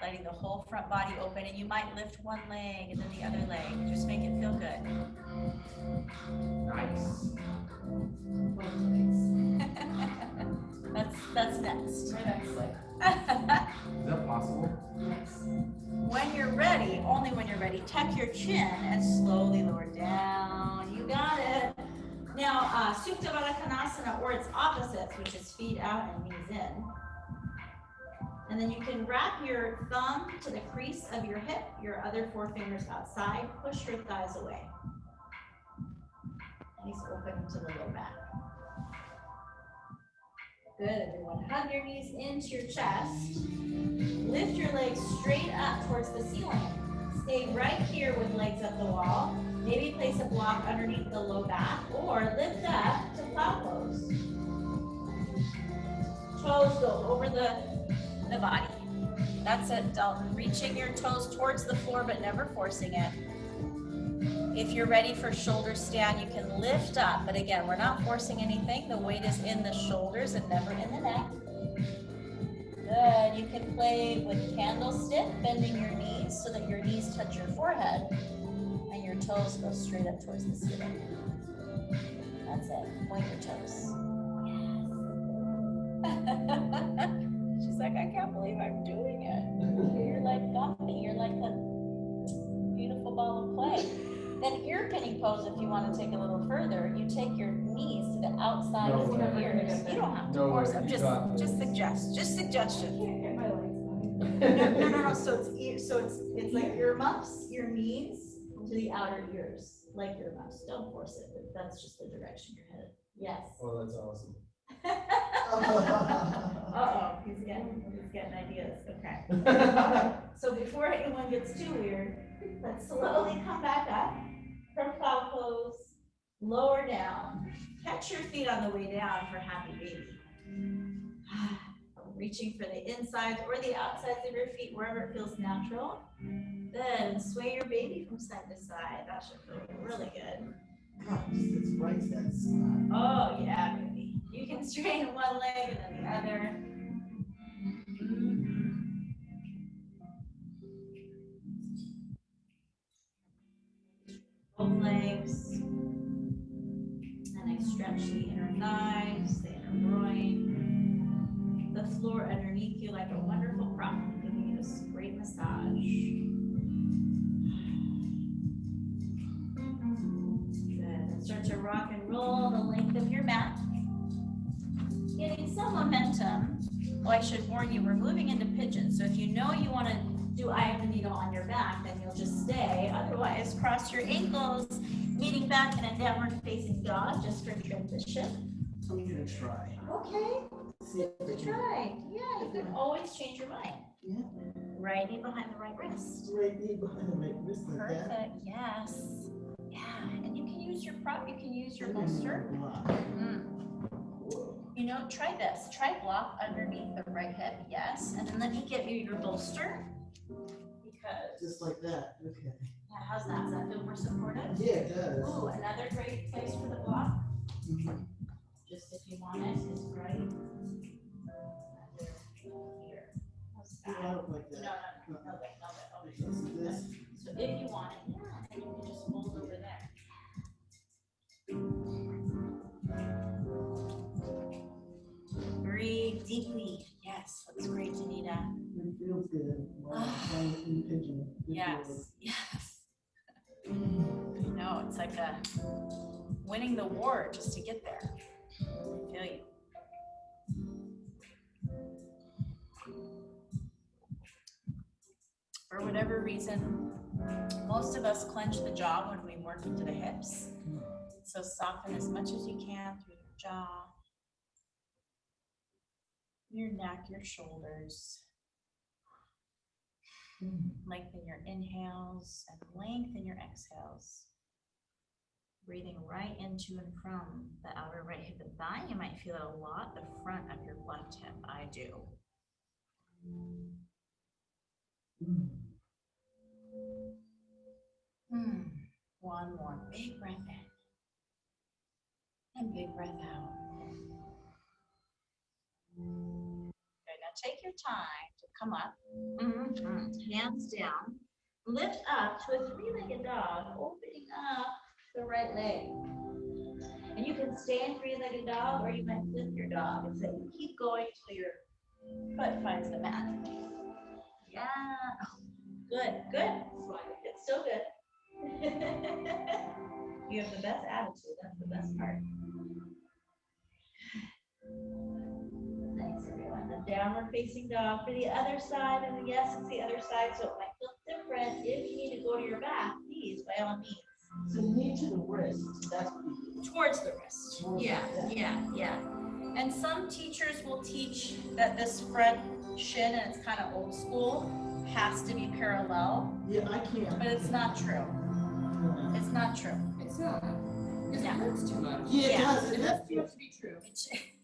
Letting the whole front body open, and you might lift one leg and then the other leg. Just make it feel good. Nice. That's next. My next leg. Is that possible? Yes. When you're ready, only when you're ready, tuck your chin and slowly lower down. You got it. Now, Supta Baddha Konasana, or its opposites, which is feet out and knees in. And then you can wrap your thumb to the crease of your hip, your other four fingers outside. Push your thighs away. Nice open to the low back. Good, everyone. Hug your knees into your chest. Lift your legs straight up towards the ceiling. Stay right here with legs up the wall. Maybe place a block underneath the low back, or lift up to plow pose. Toes go over the body. That's it, Dalton. Reaching your toes towards the floor, but never forcing it. If you're ready for shoulder stand, you can lift up, but again, we're not forcing anything. The weight is in the shoulders and never in the neck. Good. You can play with candlestick, bending your knees so that your knees touch your forehead and your toes go straight up towards the ceiling. That's it. Point your toes. Yes. She's like, I can't believe I'm doing it. You're like Gumby. You're like a beautiful ball of clay. Then ear pinning pose, if you want to take a little further, you take your knees to the outside of your ears. You don't have to force them. Just suggestion. I can't get my legs No. So it's like earmuffs, your knees to the outer ears. like your mouse. Don't force it, but that's just the direction you're headed. Yes. Oh, that's awesome. Uh-oh, he's getting ideas. Okay. So before anyone gets too weird, let's slowly come back up from cloud pose, lower down. Catch your feet on the way down for happy baby. Reaching for the insides or the outsides of your feet, wherever it feels natural. Then sway your baby from side to side. That should feel really good. Gosh, it's right that spot. Oh yeah, baby. You can straighten one leg and then the other. Both legs. And I stretch the inner thighs, the inner groin, the floor underneath you like a wonderful prop, giving you this great massage. Good. And start to rock and roll the length of your mat. Getting some momentum. Well, I should warn you, we're moving into pigeon. So if you know you want to do eye of the needle on your back, then you'll just stay. Otherwise, cross your ankles, meeting back in a downward facing dog just for transition. I'm gonna try. Okay. Try. Yeah, you can always change your mind. Yeah. Right knee behind the right wrist. Right knee behind the right wrist like that. Perfect. Yes. Yeah. And you can use your prop. You can use your bolster. You know, try this. Try block underneath the right hip. Yes. And then let me get you your bolster. Because. Just like that. Okay. Yeah. How's that? Does that feel more supportive? Yeah, it does. Ooh, another great place for the block. Mm-hmm. Just if you want it, is right here. How's that? I don't like that. No, over This. So if you want it, yeah, then you can just fold over there. Breathe deeply. Yes, that's great, Danita. It feels good. Yes, yes. No, it's like winning the war just to get there. I feel you. For whatever reason, most of us clench the jaw when we work into the hips. So soften as much as you can through your jaw, your neck, your shoulders. Lengthen your inhales and lengthen your exhales. Breathing right into and from the outer right hip and thigh. You might feel it a lot, the front of your left hip. I do. One more big breath in and big breath out. Okay, now take your time to come up, hands down, lift up to a three-legged dog, opening up the right leg. And you can stay in three-legged dog, or you might lift your dog and say, keep going till your foot finds the mat. Yeah, good, good. It's so good. You have the best attitude. That's the best part. Thanks, everyone. The downward facing dog for the other side. And yes, it's the other side, so it might feel different. If you need to go to your back, please, by all means. So knee to the wrist. That's towards the wrist. Yeah. And some teachers will teach that this front shin, and it's kind of old school, has to be parallel. Yeah, I can't. But it's not true. It's not true. It's not. It hurts too much. Yeah, it does. It does feel to be true.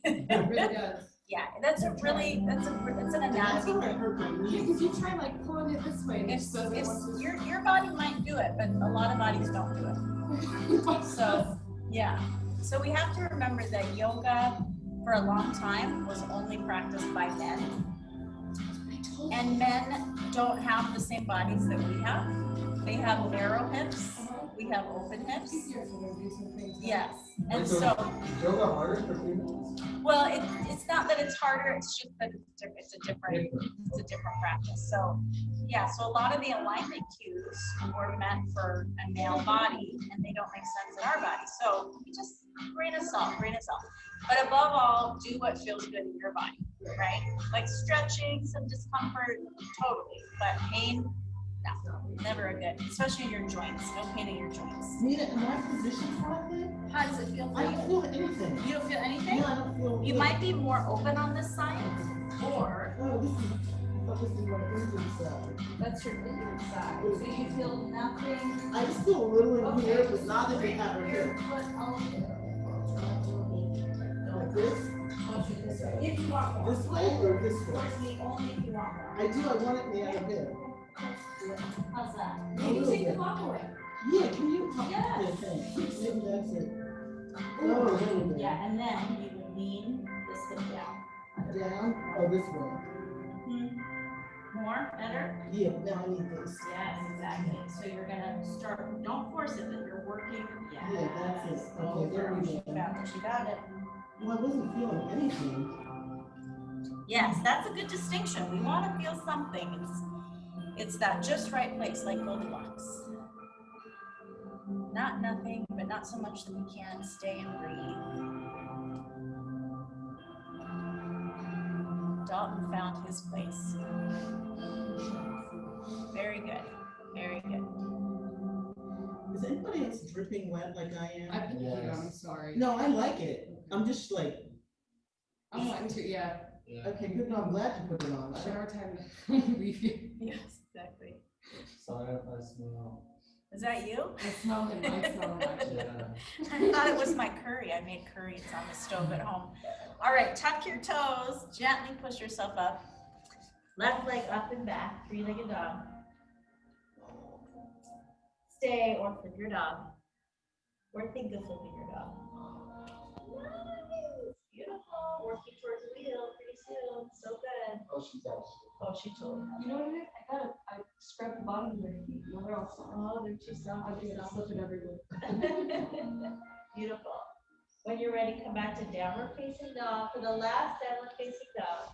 It really does. Yeah, that's an anatomy thing. Yeah, because you try like pulling it this way, and it doesn't. Your body might do it, but a lot of bodies don't do it. So yeah. So we have to remember that yoga for a long time was only practiced by men. And men don't have the same bodies that we have. They have narrow hips. We have open hips. Yes. And so yoga harder for females? well, it's not that it's harder, it's just that it's a different practice. So yeah, so a lot of the alignment cues were meant for a male body and they don't make sense in our body. So you just grain of salt. But above all, do what feels good in your body, right? Like stretching, some discomfort, totally. But pain, Never a good, especially in your joints. No pain in your joints. Nina, am I positioned correctly? How does it feel for I you? don't feel anything. You don't feel anything? No, I don't feel. You might be more open on this side, or Oh, this is. I thought this is my Indian side. that's your inner side. So you feel nothing. I just feel a little in here, Okay. but not that they have her here. Like this? If you want more. This way or this way? Towards me only if you want more. I do. I want it in the other hip. How's that? A Maybe little take the bit. block away. Yeah, can you talk? Yes. Yeah, thanks. Maybe that's it. Oh, a little bit. Yeah, and then you would lean this hip down. Down? Oh, this way. More? Better? Yeah, now I need this. Yes, exactly. So you're gonna start, don't force it, but you're working. Yes. Yeah, that's it. Okay, there we go. She got it. Well, I wasn't feeling anything. Yes, that's a good distinction. We want to feel something. It's that just right place, like Goldilocks. Not nothing, but not so much that we can't stay and breathe. Dalton found his place. Very good. Very good. Is anybody else dripping wet like I am? I've been here, Yes. I'm sorry. No, I like it. I'm just like, I'm like, yeah. okay, good. No, I'm glad you put it on. Shower time to leave you. Yes, exactly. Sorry if I smell. Is that you? I smell him, I smell him actually. Yeah. I thought it was my curry. I made curry. It's on the stove at home. All right, tuck your toes. Gently push yourself up. Left leg up and back. Three-legged dog. Stay or flip your dog. Or think of flipping your dog. Nice. Beautiful. Working towards the wheel pretty soon. So good. Oh, she's actually. Oh, she told me. You know what it is? I scrubbed the bottom of their feet. Now they're all soft. Oh, they're too soft. I'll get slipping everywhere. Beautiful. When you're ready, come back to downward facing dog for the last downward facing dog.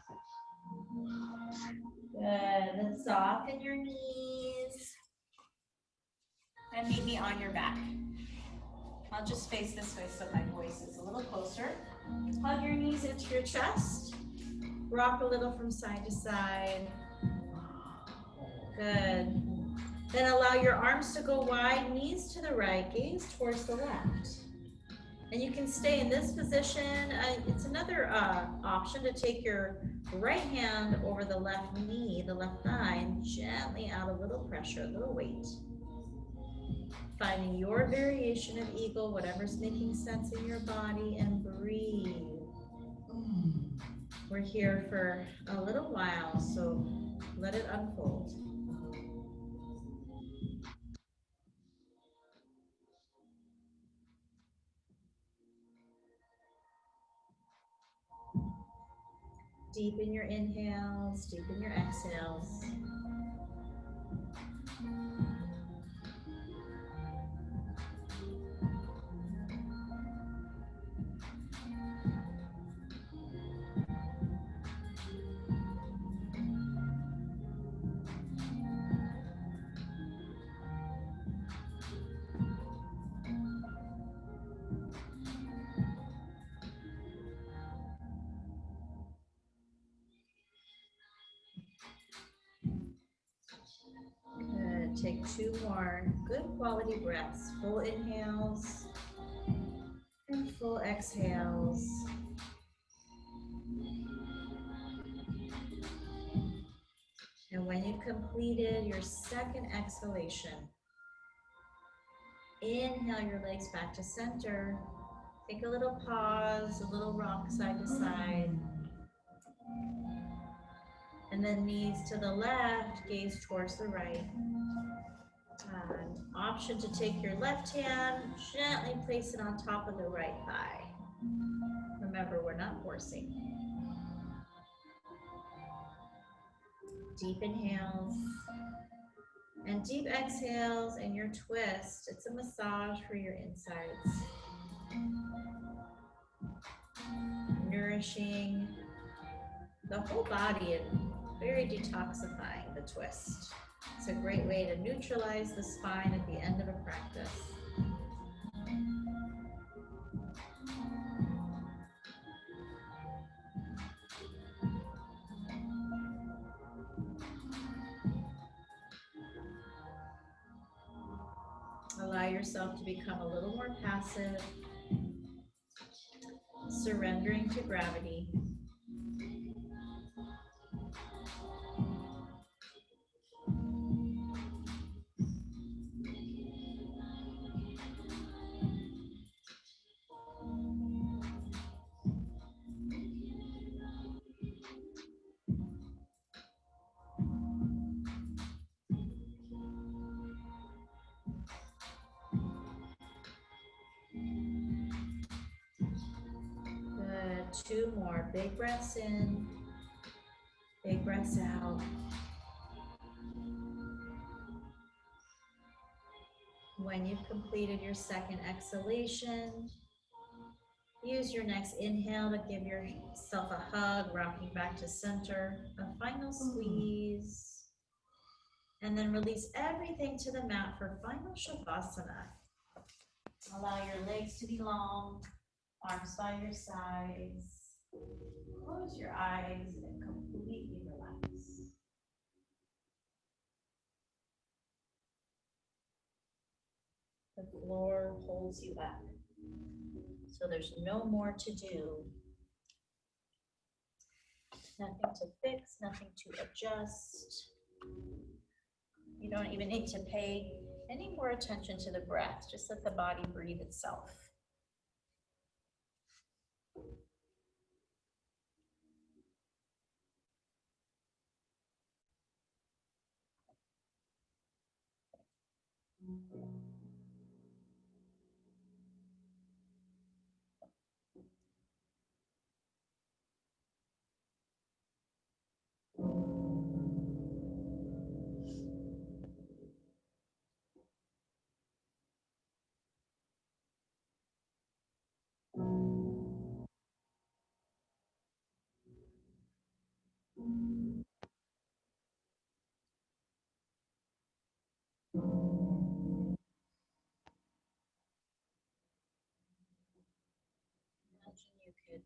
Good. Then soften your knees. And meet me on your back. I'll just face this way so my voice is a little closer. Hug your knees into your chest. Rock a little from side to side. Good. Then allow your arms to go wide, knees to the right, gaze towards the left. And you can stay in this position. It's another option to take your right hand over the left knee, the left thigh, and gently out a little pressure, a little weight. Finding your variation of eagle, whatever's making sense in your body, and breathe. We're here for a little while, so let it unfold. Deepen your inhales, deepen your exhales. Good. Take two more good quality breaths. Full inhales and full exhales. And when you've completed your second exhalation, inhale your legs back to center. Take a little pause, a little rock side to side. And then knees to the left, gaze towards the right. Option to take your left hand, gently place it on top of the right thigh. Remember, we're not forcing. Deep inhales and deep exhales, and your twist. It's a massage for your insides. Nourishing the whole body and very detoxifying, the twist. It's a great way to neutralize the spine at the end of a practice. allow yourself to become a little more passive, surrendering to gravity. Good. 2 more. Big breaths in, big breaths out. When you've completed your second exhalation, use your next inhale to give yourself a hug, rocking back to center. A final squeeze. And then release everything to the mat for final Shavasana. Allow your legs to be long, arms by your sides. Close your eyes and completely relax. The floor holds you up. So there's no more to do. Nothing to fix, nothing to adjust. You don't even need to pay any more attention to the breath. Just let the body breathe itself. Imagine you could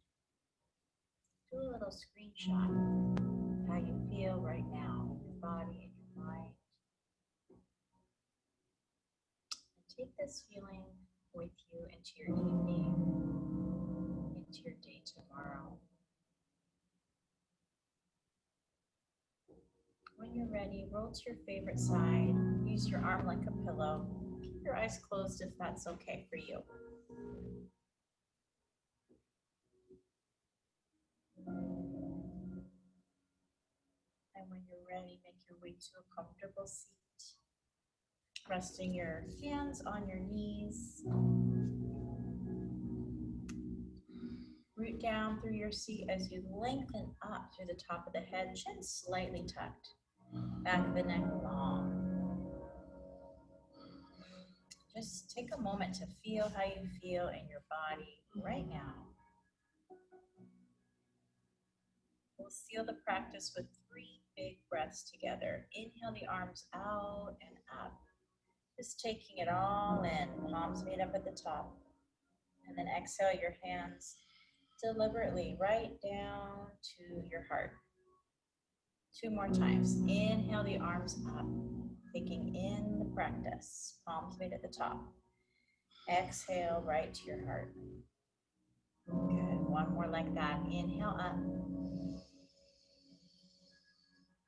do a little screenshot of how you feel right now in your body and your mind. And take this feeling with you into your evening, into your day tomorrow. When you're ready, roll to your favorite side. Use your arm like a pillow. Keep your eyes closed if that's okay for you. And when you're ready, make your way to a comfortable seat. Resting your hands on your knees. Root down through your seat as you lengthen up through the top of the head, chin slightly tucked. Back of the neck long. Just take a moment to feel how you feel in your body right now. We'll seal the practice with 3 big breaths together. Inhale the arms out and up. Just taking it all in, palms made up at the top. And then exhale your hands deliberately right down to your heart. 2 more times. Inhale the arms up, taking in the practice. Palms made at the top. Exhale right to your heart. Good. 1 more like that. Inhale up.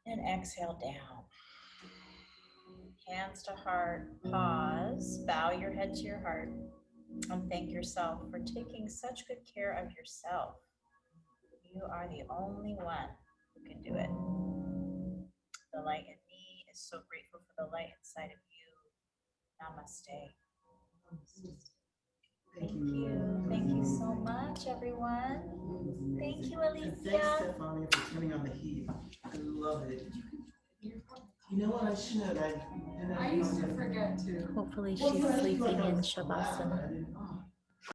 And exhale down. Hands to heart. Pause. Bow your head to your heart. And thank yourself for taking such good care of yourself. You are the only one who can do it. The light in me is so grateful for the light inside of you. Namaste. Thank you. Thank you so much, everyone. Thank you, And thanks, Alicia. Stephanie, for turning on the heat. I love it. You know what? I should. I used to forget to. Hopefully Well, she's you know, I feel sleeping like I in was collapsing. Shavasana. I didn't-